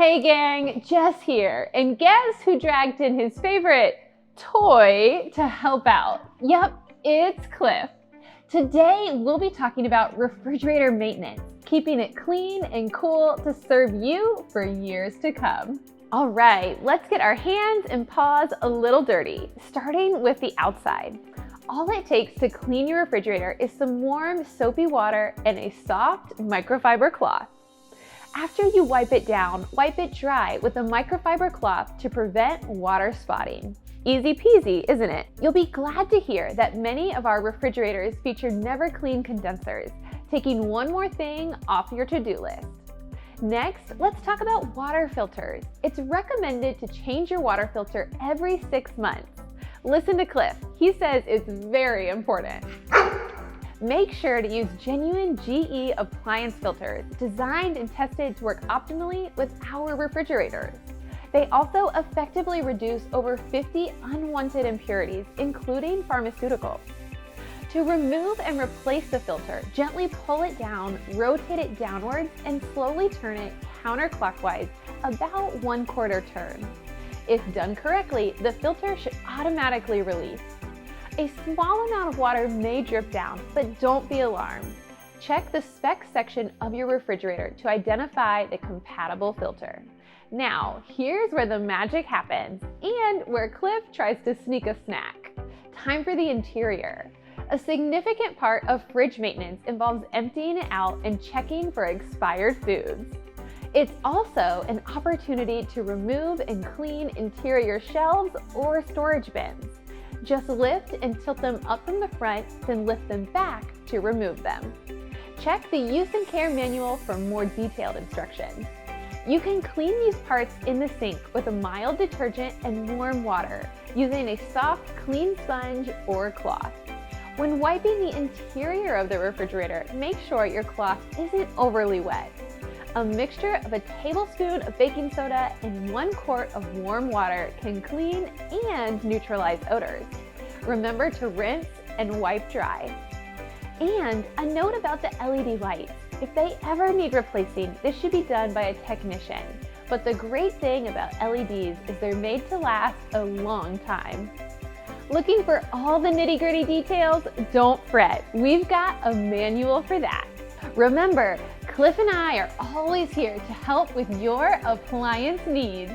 Hey gang, Jess here, and guess who dragged in his favorite toy to help out? Yep, it's Cliff. Today we'll be talking about refrigerator maintenance, keeping it clean and cool to serve you for years to come. All right, let's get our hands and paws a little dirty, starting with the outside. All it takes to clean your refrigerator is some warm, soapy water and a soft microfiber cloth. After you wipe it down, wipe it dry with a microfiber cloth to prevent water spotting. Easy peasy, isn't it? You'll be glad to hear that many of our refrigerators feature never clean condensers, taking one more thing off your to-do list. Next, let's talk about water filters. It's recommended to change your water filter every 6 months. Listen to Cliff, he says it's very important. Make sure to use genuine GE appliance filters designed and tested to work optimally with our refrigerators. They also effectively reduce over 50 unwanted impurities, including pharmaceuticals. To remove and replace the filter, gently pull it down, rotate it downwards, and slowly turn it counterclockwise about 1/4 turn. If done correctly, the filter should automatically release. A small amount of water may drip down, but don't be alarmed. Check the specs section of your refrigerator to identify the compatible filter. Now, here's where the magic happens and where Cliff tries to sneak a snack. Time for the interior. A significant part of fridge maintenance involves emptying it out and checking for expired foods. It's also an opportunity to remove and clean interior shelves or storage bins. Just lift and tilt them up from the front, then lift them back to remove them. Check the use and care manual for more detailed instructions. You can clean these parts in the sink with a mild detergent and warm water using a soft, clean sponge or cloth. When wiping the interior of the refrigerator, make sure your cloth isn't overly wet. A mixture of a tablespoon of baking soda and 1 quart of warm water can clean and neutralize odors. Remember to rinse and wipe dry. And a note about the LED lights. If they ever need replacing, this should be done by a technician. But the great thing about LEDs is they're made to last a long time. Looking for all the nitty-gritty details? Don't fret, we've got a manual for that. Remember, Cliff and I are always here to help with your appliance needs.